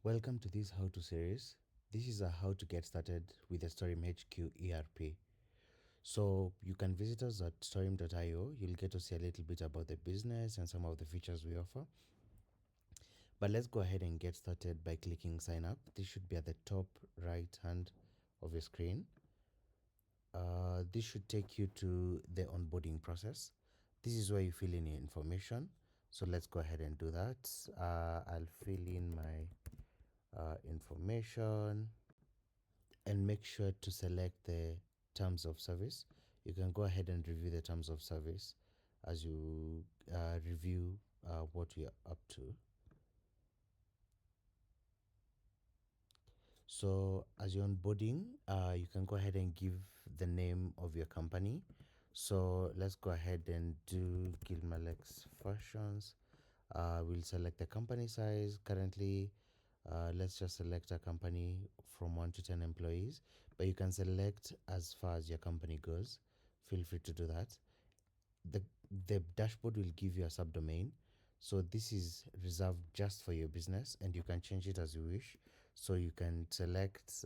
Welcome to this how to series. This is a how to get started with the StorimHQ ERP. So you can visit us at storim.io. You'll get to see a little bit about the business and some of the features we offer. But let's go ahead and get started by clicking sign up. This should be at the top right hand of your screen. This should take you to the onboarding process. This is where you fill in your information. So let's go ahead and do that. I'll fill in my information and make sure to select the terms of service. You can go ahead and review the terms of service as you review what we are up to. So as you're onboarding, you can go ahead and give the name of your company. So let's go ahead and do Gilmalex Fashions. We'll select the company size. Currently, let's just select a company from 1 to 10 employees, but you can select as far as your company goes. Feel free to do that. The dashboard will give you a subdomain. So this is reserved just for your business and you can change it as you wish. So you can select,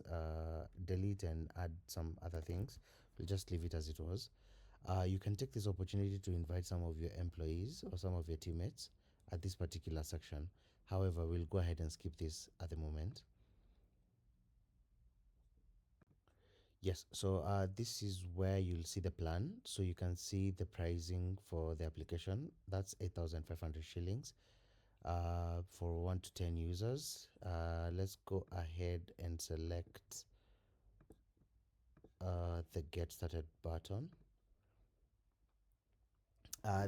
delete and add some other things. We'll just leave it as it was. You can take this opportunity to invite some of your employees or some of your teammates at this particular section. However, we'll go ahead and skip this at the moment. Yes, so this is where you'll see the plan. So you can see the pricing for the application. That's 8,500 shillings for 1 to 10 users. Let's go ahead and select the Get Started button.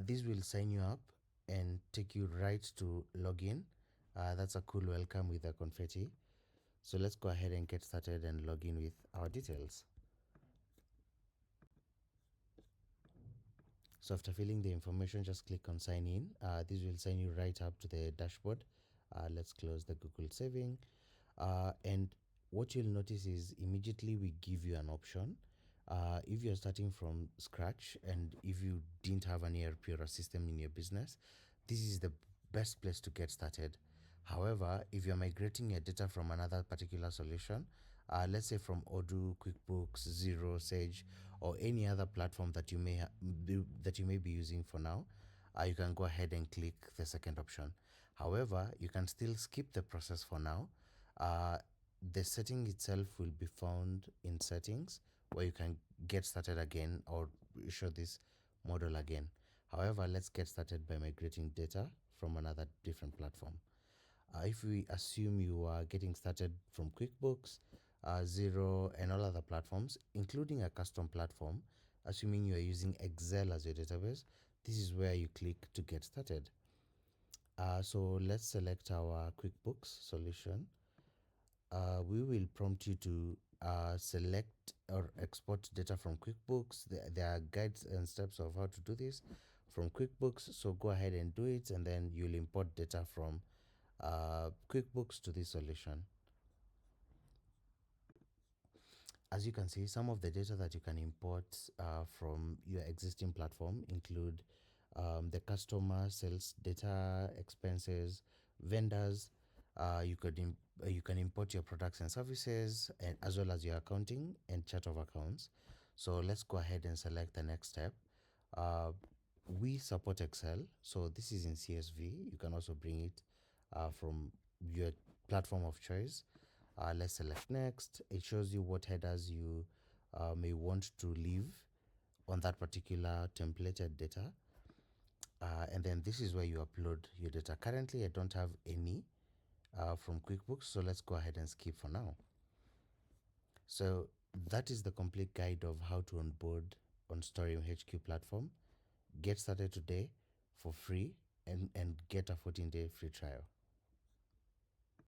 This will sign you up and take you right to login. That's a cool welcome with a confetti. So let's go ahead and get started and log in with our details. So after filling the information, just click on sign in. This will sign you right up to the dashboard. Let's close the Google saving. And what you'll notice is immediately we give you an option. If you're starting from scratch and if you didn't have an ERP or a system in your business, this is the best place to get started. However, if you're migrating your data from another particular solution, let's say from Odoo, QuickBooks, Xero, Sage, or any other platform that you may be using for now, you can go ahead and click the second option. However, you can still skip the process for now. The setting itself will be found in settings where you can get started again or show this model again. However, let's get started by migrating data from another different platform. If we assume you are getting started from QuickBooks, Xero, and all other platforms, including a custom platform, assuming you are using Excel as your database, this is where you click to get started. So let's select our QuickBooks solution. We will prompt you to select or export data from QuickBooks. There are guides and steps of how to do this from QuickBooks. So go ahead and do it, and then you'll import data from QuickBooks to this solution. As you can see, some of the data that you can import from your existing platform include the customer sales data, expenses, vendors. You can import your products and services, and as well as your accounting and chart of accounts. So let's go ahead and select the next step. We support Excel, so this is in CSV. You can also bring it from your platform of choice. Let's select next. It shows you what headers you may want to leave on that particular templated data. And then this is where you upload your data. Currently, I don't have any from QuickBooks, so let's go ahead and skip for now. So that is the complete guide of how to onboard on StorimHQ platform. Get started today for free and get a 14-day free trial.